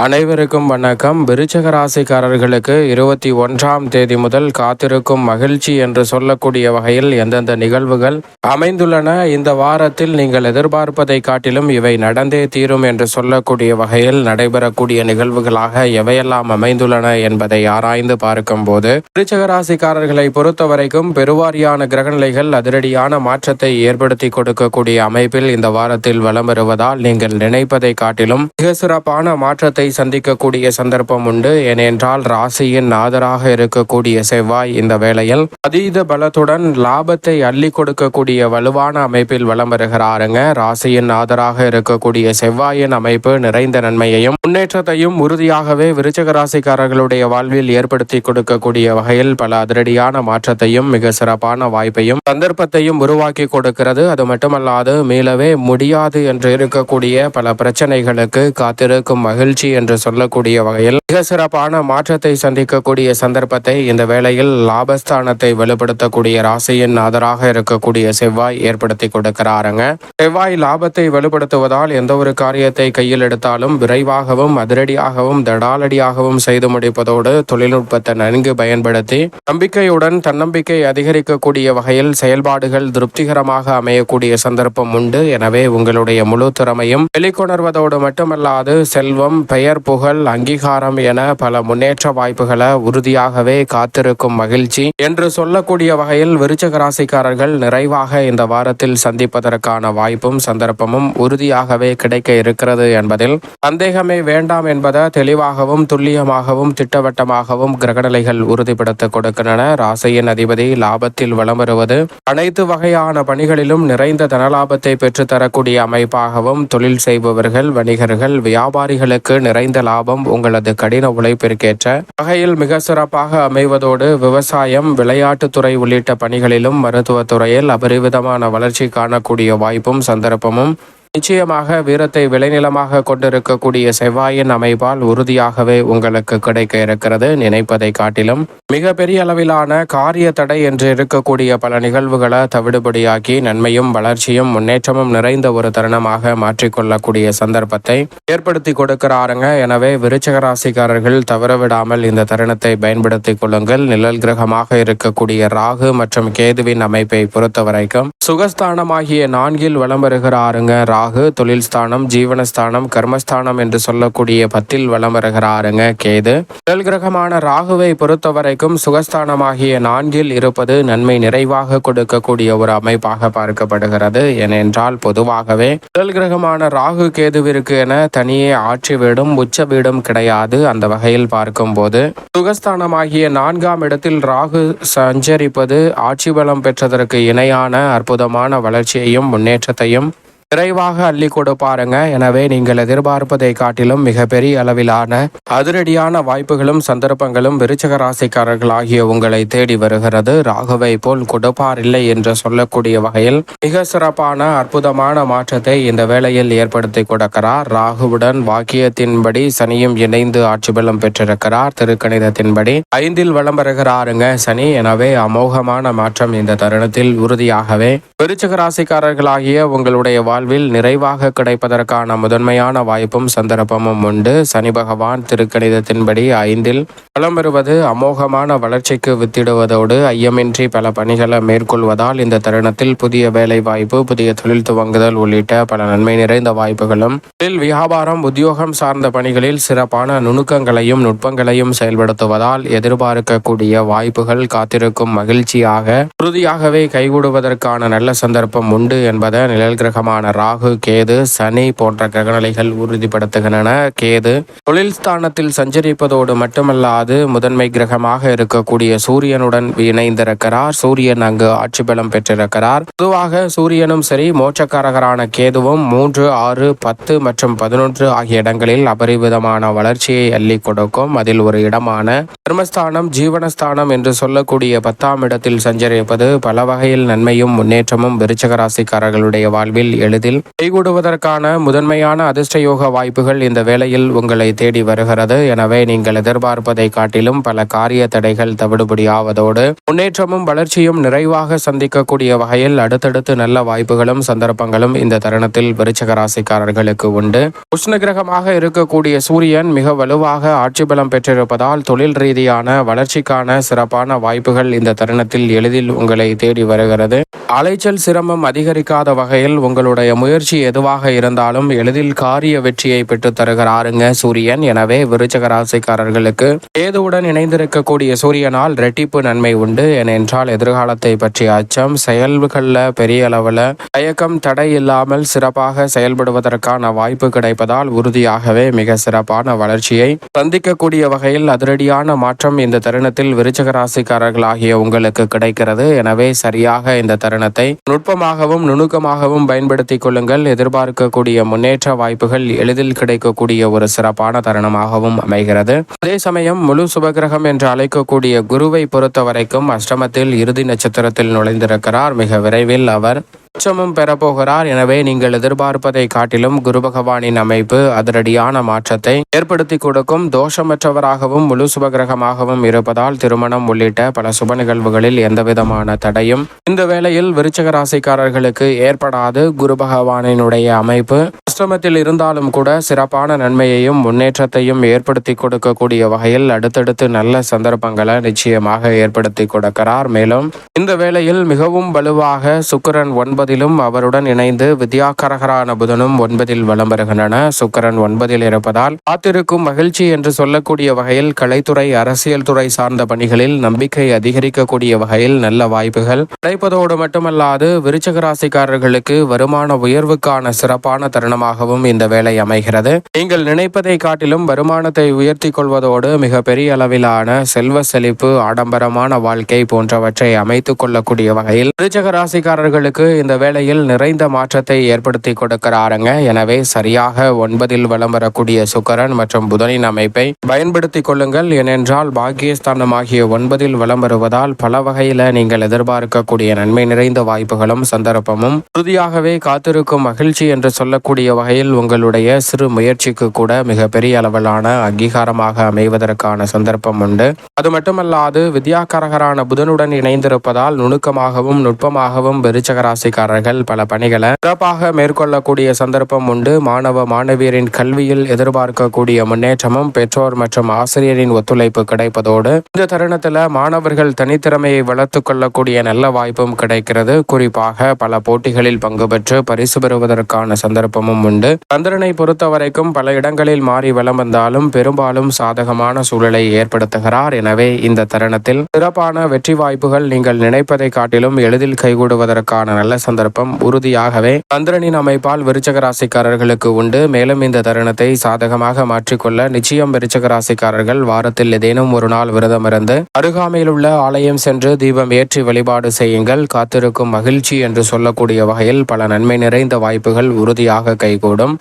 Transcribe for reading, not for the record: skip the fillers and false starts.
அனைவருக்கும் வணக்கம். விருச்சிக ராசிக்காரர்களுக்கு 21ஆம் தேதி முதல் காத்திருக்கும் மகிழ்ச்சி என்று சொல்லக்கூடிய வகையில் எந்தெந்த நிகழ்வுகள் அமைந்துள்ளன, இந்த வாரத்தில் நீங்கள் எதிர்பார்ப்பதை காட்டிலும் இவை நடந்தே தீரும் என்று சொல்லக்கூடிய வகையில் நடைபெறக்கூடிய நிகழ்வுகளாக எவையெல்லாம் அமைந்துள்ளன என்பதை ஆராய்ந்து பார்க்கும் போது, விருச்சிக ராசிக்காரர்களை பொறுத்தவரைக்கும் பெருவாரியான கிரகநிலைகள் அதிரடியான மாற்றத்தை ஏற்படுத்தி கொடுக்கக்கூடிய அமைப்பில் இந்த வாரத்தில் வலம் வருவதால் நீங்கள் நினைப்பதை காட்டிலும் மிக சிறப்பான மாற்றத்தை சந்திக்கக்கூடிய சந்தர்ப்பம் உண்டு. ஏனென்றால் ராசியின் நாதராக இருக்கக்கூடிய செவ்வாய் இந்த வேளையில் அதீத பலத்துடன் லாபத்தை அள்ளி கொடுக்கக்கூடிய வலுவான அமைப்பில் வலம் வருகிறாருங்க. ராசியின் நாதராக இருக்கக்கூடிய செவ்வாயின் அமைப்பு நிறைந்த நன்மையையும் முன்னேற்றத்தையும் உறுதியாகவே விருச்சிக ராசிக்காரர்களுடைய வாழ்வில் ஏற்படுத்தி கொடுக்கக்கூடிய வகையில் பல அதிரடியான மாற்றத்தையும் மிக சிறப்பான வாய்ப்பையும் சந்தர்ப்பத்தையும் உருவாக்கி கொடுக்கிறது. அது மட்டுமல்லாது மீளவே முடியாது என்று இருக்கக்கூடிய பல பிரச்சனைகளுக்கு காத்திருக்கும் மகிழ்ச்சி என்று சொல்லக்கூடிய வகையில் மிக சிறப்பான மாற்றத்தை சந்திக்கக்கூடிய சந்தர்ப்பத்தை இந்த வேளையில் லாபஸ்தானத்தை வலுப்படுத்தக்கூடிய ராசியின் ஆதராக இருக்கக்கூடிய செவ்வாய் ஏற்படுத்தி கொடுக்கிறாருங்க. செவ்வாய் லாபத்தை வலுப்படுத்துவதால் எந்த ஒரு காரியத்தை கையில் எடுத்தாலும் விரைவாகவும் அதிரடியாகவும் தடாலடியாகவும் செய்து முடிப்பதோடு தொழில்நுட்பத்தை நன்கு பயன்படுத்தி நம்பிக்கையுடன் தன்னம்பிக்கை அதிகரிக்கக்கூடிய வகையில் செயல்பாடுகள் திருப்திகரமாக அமையக்கூடிய சந்தர்ப்பம் உண்டு. எனவே உங்களுடைய முழு திறமையும் வெளிக்கொணர்வதோடு மட்டுமல்லாது செல்வம், பெயர், புகழ், அங்கீகாரம் என பல முன்னேற்ற வாய்ப்புகளை உறுதியாகவே காத்திருக்கும் மகிழ்ச்சி என்று சொல்லக்கூடிய வகையில் விருச்சிக ராசிக்காரர்கள் நிறைவாக இந்த வாரத்தில் சந்திப்பதற்கான வாய்ப்பும் சந்தர்ப்பமும் உறுதியாகவே கிடைக்க இருக்கிறது என்பதில் சந்தேகமே வேண்டாம் என்பதை தெளிவாகவும் துல்லியமாகவும் திட்டவட்டமாகவும் கிரகநிலைகள் உறுதிப்படுத்த கொடுக்கின்றன. ராசியின் அதிபதி லாபத்தில் வலம் வருவது அனைத்து வகையான பணிகளிலும் நிறைந்த தனலாபத்தை பெற்றுத்தரக்கூடிய அமைப்பாகவும், தொழில் செய்பவர்கள், வணிகர்கள், வியாபாரிகளுக்கு நிறைந்த லாபம் உங்களது கடின உழைப்பிற்கேற்ற வகையில் மிக சிறப்பாக அமைவதோடு விவசாயம், விளையாட்டுத்துறை உள்ளிட்ட பணிகளிலும் மருத்துவத்துறையில் அபரிவிதமான வளர்ச்சி காணக்கூடிய வாய்ப்பும் சந்தர்ப்பமும் நிச்சயமாக வீரத்தை விளைநிலமாக கொண்டிருக்கக்கூடிய செவ்வாயின் அமைப்பால் உறுதியாகவே உங்களுக்கு கிடைக்க இருக்கிறது. நினைப்பதை காட்டிலும் மிக பெரிய அளவிலான காரிய தடை என்று இருக்கக்கூடிய பல நிகழ்வுகளை தவிடுபடியாக்கி நன்மையும் வளர்ச்சியும் முன்னேற்றமும் நிறைந்த ஒரு தருணமாக மாற்றிக்கொள்ளக்கூடிய சந்தர்ப்பத்தை ஏற்படுத்தி கொடுக்கிறாருங்க. எனவே விருச்சிக ராசிக்காரர்கள் தவறவிடாமல் இந்த தருணத்தை பயன்படுத்திக் கொள்ளுங்கள். நிழல் கிரகமாக இருக்கக்கூடிய ராகு மற்றும் கேதுவின் அமைப்பை பொறுத்தவரைக்கும் சுகஸ்தானமாகிய 4 வலம் வருகிறாருங்க. ராகு தொழில் ஸ்தானம், ஜீவனஸ்தானம், கர்மஸ்தானம் என்று சொல்லக்கூடிய 10 வலம் வருகிறாருங்க. கேது நிழல் கிரகமான ராகுவை பொறுத்தவரைக்கும் சுகஸ்தானமாகிய 4 இருப்பது நன்மை நிறைவாக கொடுக்கக்கூடிய ஒரு அமைப்பாக பார்க்கப்படுகிறது. ஏனென்றால் பொதுவாகவே நிழல் கிரகமான ராகு கேதுவிற்கு என தனியே ஆட்சி வீடும் உச்ச வீடும் கிடையாது. அந்த வகையில் பார்க்கும் போது சுகஸ்தானமாகிய 4ஆம் இடத்தில் ராகு சஞ்சரிப்பது ஆட்சி பலம் பெற்றதற்கு இணையான அற்புதமான வளர்ச்சியையும் முன்னேற்றத்தையும் விரைவாக அள்ளி கொடுப்பாருங்க. எனவே நீங்கள் எதிர்பார்ப்பதை காட்டிலும் மிகப்பெரிய அளவிலான அதிரடியான வாய்ப்புகளும் சந்தர்ப்பங்களும் விருச்சிக ராசிக்காரர்கள் ஆகிய உங்களை தேடி வருகிறது. ராகுவை போல் கொடுப்பார் இல்லை என்று சொல்லக்கூடிய வகையில் மிக சிறப்பான அற்புதமான மாற்றத்தை இந்த வேளையில் ஏற்படுத்தி கொடுக்கிறார். ராகுவுடன் வாக்கியத்தின்படி சனியும் இணைந்து ஆட்சி பலம் பெற்றிருக்கிறார். திருக்கணிதத்தின்படி 5 வலம் வருகிறாருங்க சனி. எனவே அமோகமான மாற்றம் இந்த தருணத்தில் உறுதியாகவே விருச்சிக ராசிக்காரர்களாகிய உங்களுடைய வாழ்வில் நிறைவாக கிடைப்பதற்கான முதன்மையான வாய்ப்பும் சந்தர்ப்பமும் உண்டு. சனி பகவான் திருக்கணிதத்தின்படி 5 வலம் வருவது அமோகமான வளர்ச்சிக்கு வித்திடுவதோடு ஐயமின்றி பல பணிகளை மேற்கொள்வதால் இந்த தருணத்தில் புதிய வேலை வாய்ப்பு, புதிய தொழில் துவங்குதல் உள்ளிட்ட பல நன்மை நிறைந்த வாய்ப்புகளும், தொழில், வியாபாரம், உத்தியோகம் சார்ந்த பணிகளில் சிறப்பான நுணுக்கங்களையும் நுட்பங்களையும் செயல்படுத்துவதால் எதிர்பார்க்கக்கூடிய வாய்ப்புகள் காத்திருக்கும் மகிழ்ச்சியாக உறுதியாகவே கைகூடுவதற்கான நல்ல சந்தர்ப்பம் உண்டு என்பதை நிழல் கிரகமான ராகு, கேது, சனி போன்ற கிரகநிலைகள் உறுதிப்படுத்துகின்றன. கேது தொழில் ஸ்தானத்தில் சஞ்சரிப்பதோடு மட்டுமல்லாது முதன்மை கிரகமாக இருக்கக்கூடிய சூரியனுடன் இணைந்திருக்கிறார். சூரியன் அங்கு ஆட்சி பலம் பெற்றிருக்கிறார். பொதுவாக சூரியனும் சரி மோட்சக்காரகரான கேதுவும் 3, 6, 10 மற்றும் 11 ஆகிய இடங்களில் அபரிவிதமான வளர்ச்சியை அள்ளி கொடுக்கும். அதில் ஒரு இடமான கர்மஸ்தானம், ஜீவனஸ்தானம் என்று சொல்லக்கூடிய 10ஆம் இடத்தில் சஞ்சரிப்பது பல வகையில் நன்மையும் முன்னேற்றமும் விருச்சிக ராசிக்காரர்களுடைய வாழ்வில் எளிதில் கைகூடுவதற்கான முதன்மையான அதிர்ஷ்டயோக வாய்ப்புகள் இந்த வேளையில் உங்களை தேடி வருகிறது. எனவே நீங்கள் எதிர்பார்ப்பதை காட்டிலும் பல காரிய தடைகள் தவிடுபடியாவதோடு முன்னேற்றமும் வளர்ச்சியும் நிறைவாக சந்திக்கக்கூடிய வகையில் அடுத்தடுத்து நல்ல வாய்ப்புகளும் சந்தர்ப்பங்களும் இந்த தருணத்தில் விருச்சிக ராசிக்காரர்களுக்கு உண்டு. உஷ்ண கிரகமாக இருக்கக்கூடிய சூரியன் மிக வலுவாக ஆட்சி பலம் பெற்றிருப்பதால் தொழில் ரீதியான வளர்ச்சிக்கான சிறப்பான வாய்ப்புகள் இந்த தருணத்தில் எளிதில் உங்களை தேடி வருகிறது. அலைச்சல் சிரமம் அதிகரிக்காத வகையில் உங்களுடைய முயற்சி எதுவாக இருந்தாலும் எளிதில் காரிய வெற்றியை பெற்று தருகிறாருங்க சூரியன். எனவே விருச்சிக ராசிக்காரர்களுக்கு கேதுவுடன் இணைந்திருக்கக்கூடிய சூரியனால் ரெட்டிப்பு நன்மை உண்டு. ஏனென்றால் எதிர்காலத்தை பற்றிய அச்சம், செயல்களில் பெரிய அளவில் தயக்கம் தடை இல்லாமல் சிறப்பாக செயல்படுவதற்கான வாய்ப்பு கிடைப்பதால் உறுதியாகவே மிக சிறப்பான வளர்ச்சியை சந்திக்கக்கூடிய வகையில் அதிரடியான மாற்றம் இந்த தருணத்தில் விருச்சிக ராசிக்காரர்களாகிய உங்களுக்கு கிடைக்கிறது. எனவே சரியாக இந்த தருணத்தை நுட்பமாகவும் நுணுக்கமாகவும் பயன்படுத்திக் கொள்ளுங்கள். எதிர்பார்க்கக்கூடிய முன்னேற்ற வாய்ப்புகள் எளிதில் கிடைக்கக்கூடிய ஒரு சிறப்பான தருணமாகவும் அமைகிறது. அதே சமயம் முழு சுபகிரகம் என்று அழைக்கக்கூடிய குருவை பொறுத்த வரைக்கும் அஷ்டமத்தில் இறுதி நட்சத்திரத்தில் நுழைந்திருக்கிறார். மிக விரைவில் அவர் உச்சமும் பெறப்போகிறார். எனவே நீங்கள் எதிர்பார்ப்பதை காட்டிலும் குரு பகவானின் அமைப்பு அதிரடியான மாற்றத்தை ஏற்படுத்தி கொடுக்கும். தோஷமற்றவராகவும் முழு சுபகிரகமாகவும் இருப்பதால் திருமணம் உள்ளிட்ட பல சுப நிகழ்வுகளில் எந்தவிதமான தடையும் இந்த வேளையில் விருச்சிக ராசிக்காரர்களுக்கு ஏற்படாது. குரு பகவானினுடைய அமைப்பு அஷ்டமத்தில் இருந்தாலும் கூட சிறப்பான நன்மையையும் முன்னேற்றத்தையும் ஏற்படுத்தி கொடுக்கக்கூடிய வகையில் அடுத்தடுத்து நல்ல சந்தர்ப்பங்களை நிச்சயமாக ஏற்படுத்தி கொடுக்கிறார். மேலும் இந்த வேளையில் மிகவும் வலுவாக சுக்கிரன் 9 அவருடன் இணைந்து வித்யாகரகரான புதனும் 9 வலம் வருகின்றன. சுக்கிரன் 9 இருப்பதால் காத்திருக்கும் மகிழ்ச்சி என்று சொல்லக்கூடிய வகையில் கலைத்துறை, அரசியல் துறை சார்ந்த பணிகளில் நம்பிக்கை அதிகரிக்கக்கூடிய வகையில் நல்ல வாய்ப்புகள் கிடைப்பதோடு மட்டுமல்லாது விருச்சிக ராசிக்காரர்களுக்கு வருமான உயர்வுக்கான சிறப்பான தருணமாகவும் இந்த வேலை அமைகிறது. நீங்கள் நினைப்பதை காட்டிலும் வருமானத்தை உயர்த்தி கொள்வதோடு மிக பெரிய அளவிலான செல்வ செழிப்பு, ஆடம்பரமான வாழ்க்கை போன்றவற்றை அமைத்துக் கொள்ளக்கூடிய வகையில் விருச்சிக ராசிக்காரர்களுக்கு இந்த வேளையில் நிறைந்த மாற்றத்தை ஏற்படுத்தி கொடுக்கிறாருங்க. எனவே சரியாக 9 வலம் வரக்கூடிய சுக்கிரன் மற்றும் புதனின் அமைப்பை பயன்படுத்திக் கொள்ளுங்கள். ஏனென்றால் பாக்கியஸ்தானமாகிய 9 வலம் வருவதால் பல வகையில நீங்கள் எதிர்பார்க்கக்கூடிய நன்மை நிறைந்த வாய்ப்புகளும் சந்தர்ப்பமும் உறுதியாகவே காத்திருக்கும். மகிழ்ச்சி என்று சொல்லக்கூடிய வகையில் உங்களுடைய சிறு முயற்சிக்கு கூட மிக பெரிய அளவிலான அங்கீகாரமாக அமைவதற்கான சந்தர்ப்பம் உண்டு. அது மட்டுமல்லாது வித்யாகரகரான புதனுடன் இணைந்திருப்பதால் நுணுக்கமாகவும் நுட்பமாகவும் விருச்சிக ராசிக்காரர்கள் பல பணிகளை சிறப்பாக மேற்கொள்ளக்கூடிய சந்தர்ப்பம் உண்டு. மாணவ மாணவியரின் கல்வியில் எதிர்பார்க்கக்கூடிய முன்னேற்றமும் பெற்றோர் மற்றும் ஆசிரியரின் ஒத்துழைப்பு கிடைப்பதோடு இந்த தருணத்தில் மாணவர்கள் தனித்திறமையை வளர்த்துக் கொள்ளக்கூடிய நல்ல வாய்ப்பும் கிடைக்கிறது. குறிப்பாக பல போட்டிகளில் பங்கு பெற்று பரிசு பெறுவதற்கான சந்தர்ப்பமும் உண்டு. சந்திரனை பொறுத்த வரைக்கும் பல இடங்களில் மாறி வலம் வந்தாலும் பெரும்பாலும் சாதகமான சூழலை ஏற்படுத்துகிறார். எனவே இந்த தருணத்தில் சிறப்பான வெற்றி வாய்ப்புகள் நீங்கள் நினைப்பதை காட்டிலும் எளிதில் கைகூடுவதற்கான நல்ல சந்தர்ப்பம் உறுதியாகவே சந்திரனின் அமைப்பால் விருச்சிக ராசிக்காரர்களுக்கு உண்டு. மேலும் இந்த தருணத்தை சாதகமாக மாற்றிக்கொள்ள நிச்சயம் விருச்சிக ராசிக்காரர்கள் வாரத்தில் ஏதேனும் ஒரு நாள் விரதம் இருந்து அருகாமையில் உள்ள ஆலயம் சென்று தீபம் ஏற்றி வழிபாடு செய்யுங்கள். காத்திருக்கும் மகிழ்ச்சி என்று சொல்லக்கூடிய வகையில் பல நன்மை நிறைந்த வாய்ப்புகள் உறுதியாக கைகூடும்.